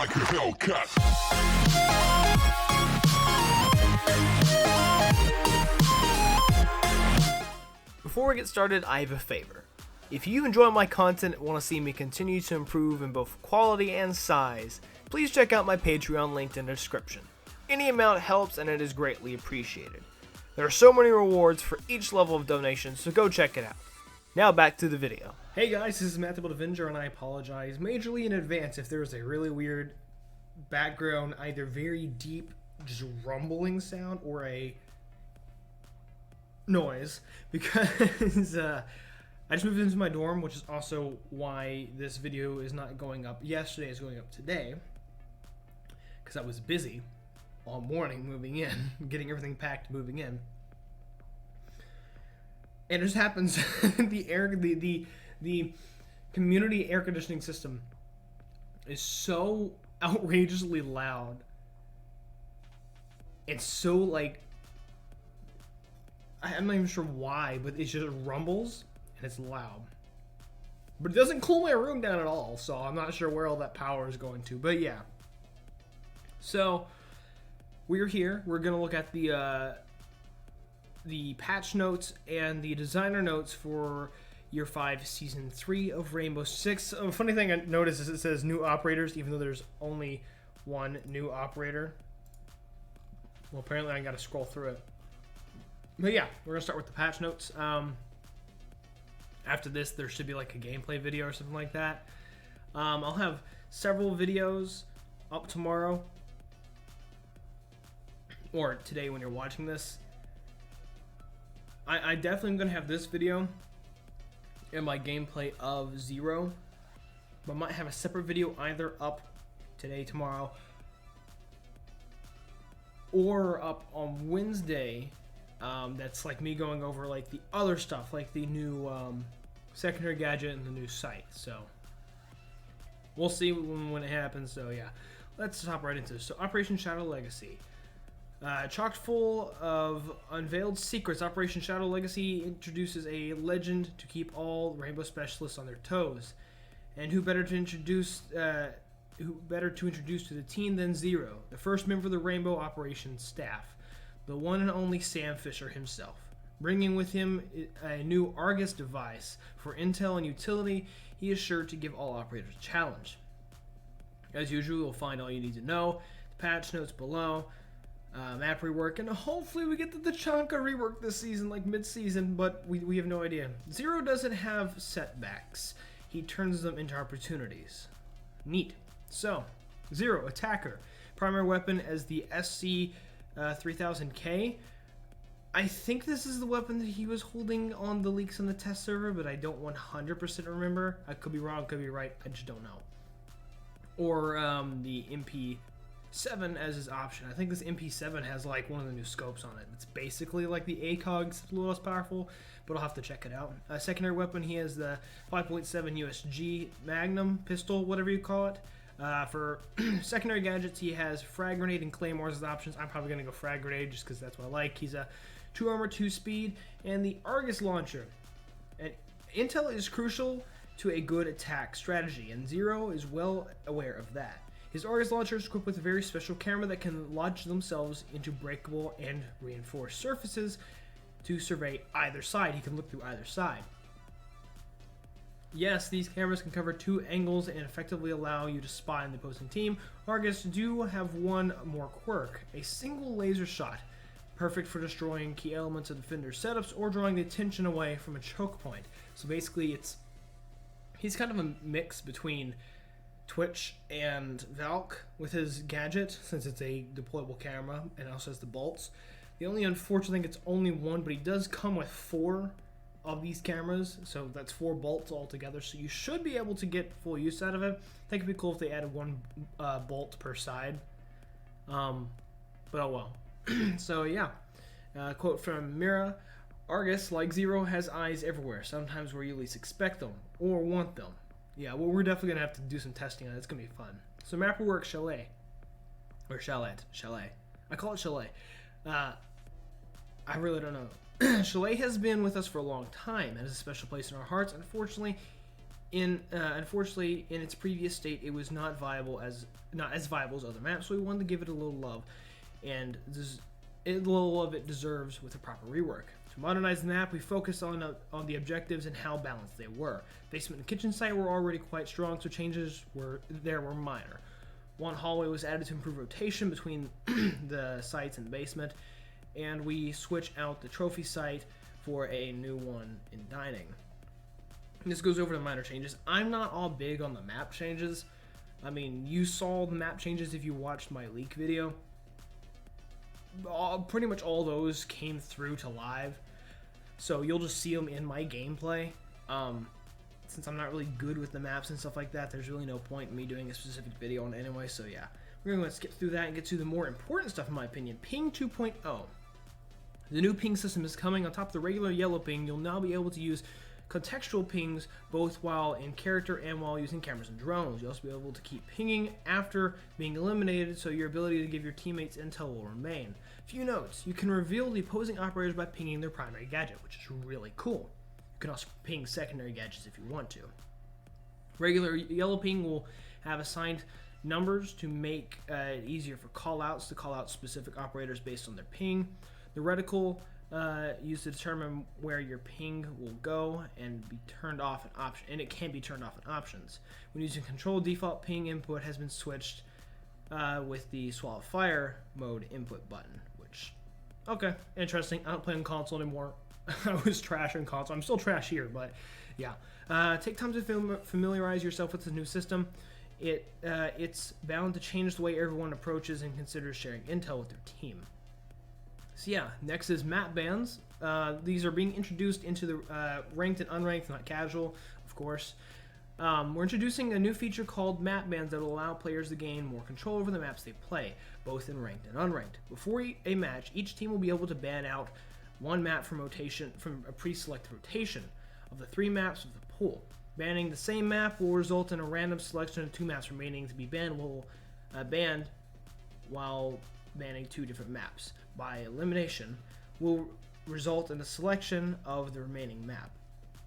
like a Hellcat. Before we get started, I have a favor. If you enjoy my content and want to see me continue to improve in both quality and size, please check out my Patreon linked in the description. Any amount helps and it is greatly appreciated. There are so many rewards for each level of donation, so go check it out. Now back to the video. Hey guys, this is EmeraldAvengerG and I apologize majorly in advance if there is a really weird background, either very deep, just rumbling sound or a noise, because I just moved into my dorm, which is also why this video is not going up yesterday, it's going up today, because I was busy all morning moving in, getting everything packed, moving in. And it just happens the community air conditioning system is so outrageously loud. It's so like, I'm not even sure why, but it just rumbles and it's loud. But it doesn't cool my room down at all, so I'm not sure where all that power is going to. But yeah. So we're here. We're gonna look at the patch notes and the designer notes for Year 5 Season 3 of Rainbow Six. A funny thing I noticed is it says new operators, even though there's only one new operator. Well, apparently I gotta scroll through it. But yeah, we're gonna start with the patch notes. After this, there should be like a gameplay video or something like that. I'll have several videos up tomorrow, or today when you're watching this. I definitely am going to have this video and my gameplay of Zero, but I might have a separate video either up today, tomorrow, or up on Wednesday. That's like me going over like the other stuff, like the new secondary gadget and the new site. So we'll see when it happens. So yeah, let's hop right into this. So Operation Shadow Legacy. Chock full of unveiled secrets, Operation Shadow Legacy introduces a legend to keep all Rainbow specialists on their toes. And who better to introduce to the team than Zero, the first member of the Rainbow Operations staff, the one and only Sam Fisher himself. Bringing with him a new Argus device for intel and utility, he is sure to give all operators a challenge. As usual, you'll find all you need to know, the patch notes below. Map rework, and hopefully we get the Tachanka rework this season, like mid-season, but we have no idea. Zero doesn't have setbacks. He turns them into opportunities. Neat. So, Zero, attacker. Primary weapon as the SC 3000K. I think this is the weapon that he was holding on the leaks on the test server, but I don't 100% remember. I could be wrong, could be right, I just don't know. Or the MP7 as his option. I think this MP7 has like one of the new scopes on it. It's basically like the Acog, it's a little less powerful, but I'll have to check it out. Secondary weapon, he has the 5.7 USG Magnum pistol, whatever you call it. For secondary gadgets, he has frag grenade and claymores as options. I'm probably gonna go frag grenade just because that's what I like. He's a 2 armor, 2 speed, and the Argus launcher. And intel is crucial to a good attack strategy, and Zero is well aware of that. His Argus launcher is equipped with a very special camera that can lodge themselves into breakable and reinforced surfaces to survey either side. He can look through either side. Yes, these cameras can cover 2 angles and effectively allow you to spy on the opposing team. Argus do have one more quirk, a single laser shot, perfect for destroying key elements of defender setups or drawing the attention away from a choke point. So basically he's kind of a mix between Twitch and Valk with his gadget, since it's a deployable camera and also has the bolts. The only unfortunate thing, it's only one, but he does come with 4 of these cameras, so that's 4 bolts altogether, so you should be able to get full use out of it. I think it'd be cool if they added 1 bolt per side, but oh well. So yeah, quote from Mira: Argus, like Zero, has eyes everywhere, sometimes where you least expect them or want them. Yeah, well, we're definitely gonna have to do some testing on it. It's gonna be fun. So map rework Chalet, or Chalet. I call it Chalet. I really don't know. Chalet has been with us for a long time and has a special place in our hearts. Unfortunately, Unfortunately, in its previous state, it was not as viable as other maps, so we wanted to give it a little love, and a little of it deserves with a proper rework. To modernize the map, we focused on the objectives and how balanced they were. Basement and kitchen site were already quite strong, so changes were minor. One hallway was added to improve rotation between the sites in the basement, and we switched out the trophy site for a new one in dining. And this goes over to minor changes. I'm not all big on the map changes. I mean, you saw the map changes if you watched my leak video. Pretty much all those came through to live, so you'll just see them in my gameplay. Since I'm not really good with the maps and stuff like that, there's really no point in me doing a specific video on it anyway, so yeah. We're going to skip through that and get to the more important stuff in my opinion. Ping 2.0. The new ping system is coming. On top of the regular yellow ping, you'll now be able to use contextual pings both while in character and while using cameras and drones. You'll also be able to keep pinging after being eliminated, so your ability to give your teammates intel will remain. Few notes: you can reveal the opposing operators by pinging their primary gadget, which is really cool. You can also ping secondary gadgets if you want to. Regular yellow ping will have assigned numbers to make it easier for callouts to call out specific operators based on their ping. The reticle used to determine where your ping will go and be turned off in option, and it can be turned off in options. When using control, default ping input has been switched with the swallow fire mode input button, which, okay, interesting. I don't play on console anymore. I was trash on console. I'm still trash here, but yeah. Take time to familiarize yourself with the new system. It's bound to change the way everyone approaches and considers sharing intel with their team. So yeah, next is map bans. These are being introduced into the ranked and unranked, not casual, of course. We're introducing a new feature called map bans that will allow players to gain more control over the maps they play, both in ranked and unranked. Before a match, each team will be able to ban out one map from a pre-selected rotation of the 3 maps of the pool. Banning the same map will result in a random selection of 2 maps remaining to be banned while banning 2 different maps. By elimination will result in the selection of the remaining map.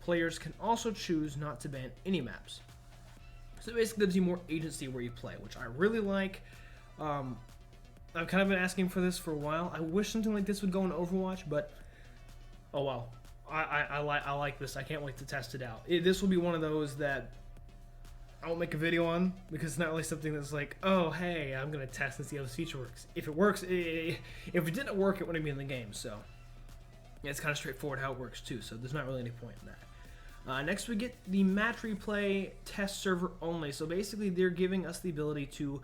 Players can also choose not to ban any maps. So it basically gives you more agency where you play, which I really like. I've kind of been asking for this for a while. I wish something like this would go in Overwatch, but oh well. I like this. I can't wait to test it out. This will be one of those that I won't make a video on because it's not really something that's like, oh hey, I'm gonna test and see how this feature works. If it works, if it didn't work, it wouldn't be in the game. So yeah, it's kind of straightforward how it works too. So there's not really any point in that. Next, we get the match replay test server only. So basically, they're giving us the ability to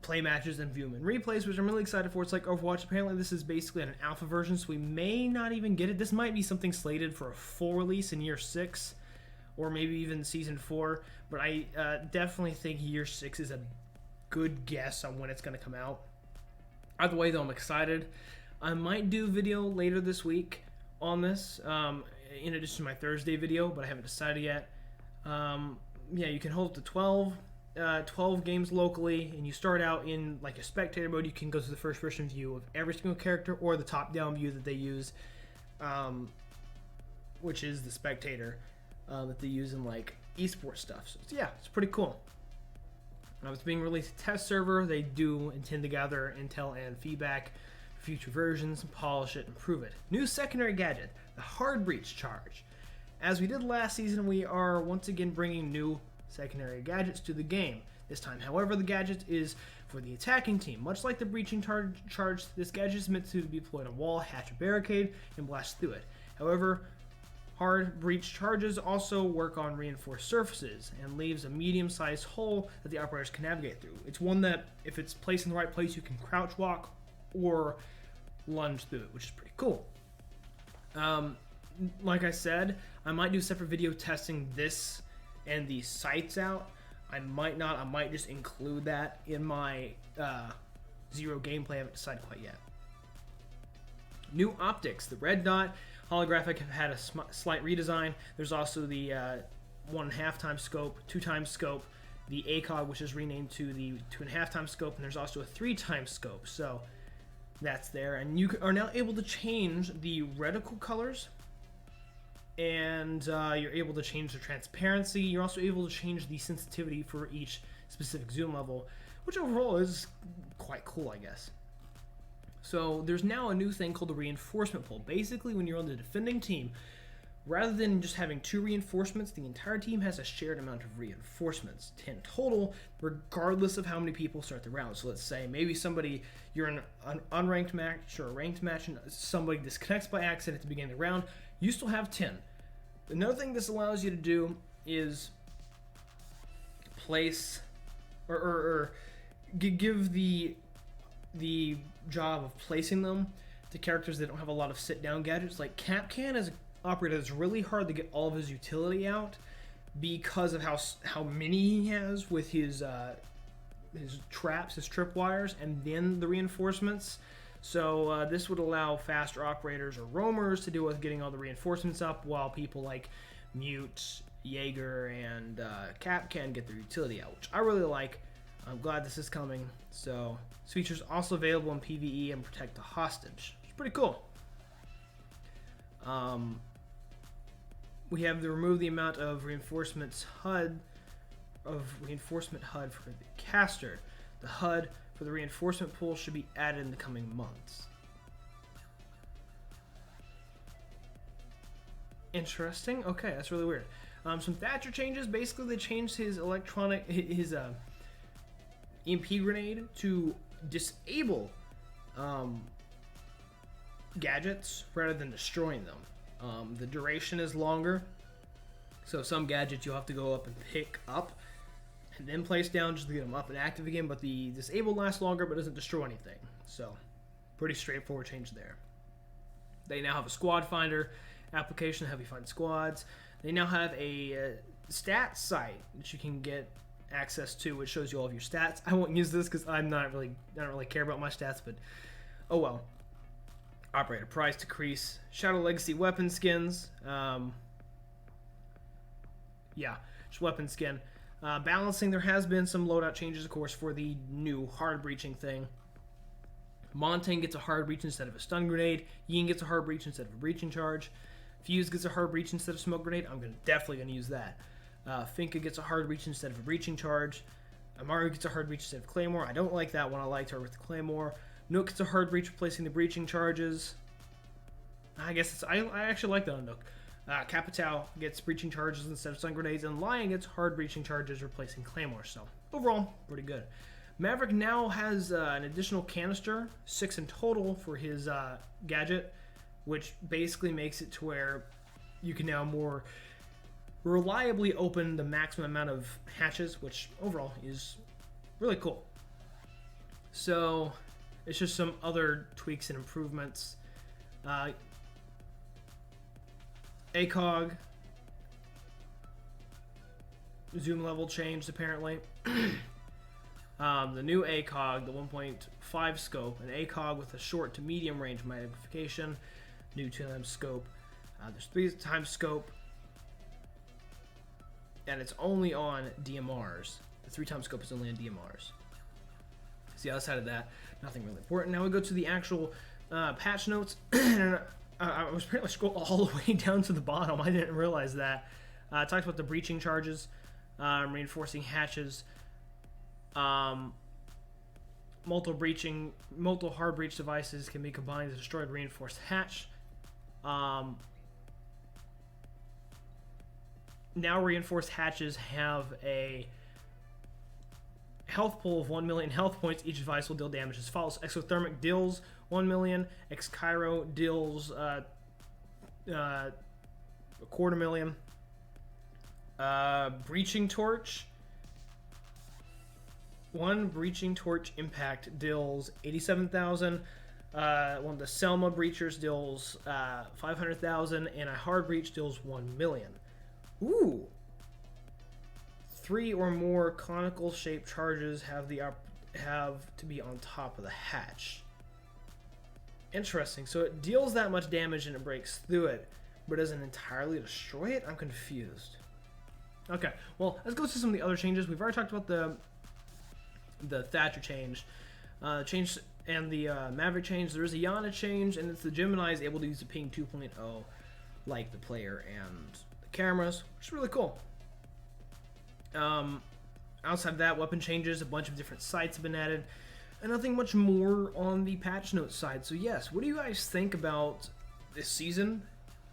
play matches and view them in replays, which I'm really excited for. It's like Overwatch. Apparently, this is basically an alpha version, so we may not even get it. This might be something slated for a full release in year 6. Or maybe even season 4, but I definitely think year 6 is a good guess on when it's going to come out. Either way, though, I'm excited. I might do a video later this week on this, in addition to my Thursday video, but I haven't decided yet. Yeah, you can hold up to 12 games locally, and you start out in like a spectator mode. You can go to the first-person view of every single character, or the top-down view that they use, which is the spectator. That they use in like esports stuff. So yeah, it's pretty cool. It's being released a test server. They do intend to gather intel and feedback for future versions, polish it, improve it. New secondary gadget, the hard breach charge. As we did last season, we are once again bringing new secondary gadgets to the game. This time, however, the gadget is for the attacking team. Much like the breaching charge, this gadget is meant to be deployed on a wall, hatch a barricade, and blast through it. However, hard breach charges also work on reinforced surfaces and leaves a medium-sized hole that the operators can navigate through. It's one that, if it's placed in the right place, you can crouch walk or lunge through it, which is pretty cool. Like I said, I might do a separate video testing this and the sights out. I might not. I might just include that in my Zero gameplay. I haven't decided quite yet. New optics. The red dot holographic have had a slight redesign. There's also the 1.5 times scope, 2 times scope, the Acog, which is renamed to the 2.5 times scope, and there's also a 3 times scope. So that's there, and you are now able to change the reticle colors and you're able to change the transparency. You're also able to change the sensitivity for each specific zoom level, which overall is quite cool, I guess. So there's now a new thing called the reinforcement pool. Basically, when you're on the defending team, rather than just having 2 reinforcements, the entire team has a shared amount of reinforcements, 10 total, regardless of how many people start the round. So let's say maybe you're in an unranked match or a ranked match, and somebody disconnects by accident at the beginning of the round, you still have 10. Another thing this allows you to do is place or give the job of placing them to characters that don't have a lot of sit-down gadgets. Like Capcan as an operator, it's really hard to get all of his utility out because of how many he has with his traps, his tripwires, and then the reinforcements. So this would allow faster operators or roamers to deal with getting all the reinforcements up, while people like Mute, Jaeger, and Cap can get their utility out, which I really like. I'm glad this is coming. So this feature is also available in PvE and Protect the Hostage. It's pretty cool. We have to remove the amount of reinforcement HUD for the caster. The HUD for the reinforcement pool should be added in the coming months. Interesting. Okay, that's really weird. Some Thatcher changes. Basically, they changed his EMP grenade to disable gadgets rather than destroying them. The duration is longer, so some gadgets you'll have to go up and pick up and then place down just to get them up and active again, but the disable lasts longer but doesn't destroy anything. So pretty straightforward change there. They now have a squad finder application to help you find squads. They now have a stats site that you can get access to, which shows you all of your stats. I won't use this because I don't really care about my stats, but oh well. Operator price decrease, Shadow Legacy weapon skins, just weapon skin. Balancing, there has been some loadout changes, of course, for the new hard breaching thing. Montaigne gets a hard breach instead of a stun grenade. Yin gets a hard breach instead of a breaching charge. Fuse gets a hard breach instead of smoke grenade. I'm definitely going to use that. Finka gets a hard breach instead of a breaching charge. Amaru gets a hard breach instead of Claymore. I don't like that one. I liked her with the Claymore. Nook gets a hard breach replacing the breaching charges. I actually like that on Nook. Capitao gets breaching charges instead of stun grenades, and Lion gets hard breaching charges replacing Claymore. So overall, pretty good. Maverick now has an additional canister, 6 in total for his gadget, which basically makes it to where you can now more reliably open the maximum amount of hatches, which overall is really cool. So it's just some other tweaks and improvements. Acog zoom level changed apparently. The new Acog, the 1.5 scope, an Acog with a short to medium range magnification, new 2x scope. There's 3x scope, and it's only on DMRs. The 3x scope is only on DMRs. See, outside of that, nothing really important. Now we go to the actual patch notes. I was pretty much scrolled all the way down to the bottom. I didn't realize that. It talks about the breaching charges, reinforcing hatches, multiple hard breach devices can be combined to destroy a reinforced hatch. Now reinforced hatches have a health pool of 1 million health points. Each device will deal damage as follows. Exothermic deals 1 million. X-Cairo deals a 250,000. Breaching torch. One breaching torch impact deals 87,000. One of the Selma breachers deals 500,000, and a hard breach deals 1 million. Ooh. 3 or more conical shaped charges have to be on top of the hatch. Interesting. So it deals that much damage and it breaks through it, but doesn't entirely destroy it? I'm confused. Okay, well, let's go to some of the other changes. We've already talked about the Thatcher change. Change and the Maverick change. There is a Yana change, and it's the Gemini is able to use the ping 2.0. like the player and the cameras, which is really cool. Outside of that, weapon changes, a bunch of different sights have been added, and nothing much more on the patch notes side. So yes, what do you guys think about this season?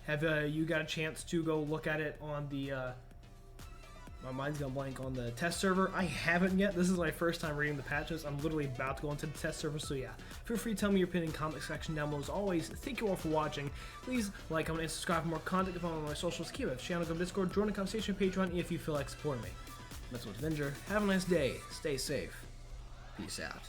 Have you got a chance to go look at it on the, my mind's gonna blank, on the test server? I haven't yet. This is my first time reading the patch notes. I'm literally about to go into the test server, so yeah. Feel free to tell me your opinion in the comment section down below. As always, thank you all for watching. Please like, comment, and subscribe for more content. Follow me on my socials. Keep it. Channel, go to Discord, join the conversation Patreon if you feel like supporting me. That's what's Avenger. Have a nice day. Stay safe. Peace out.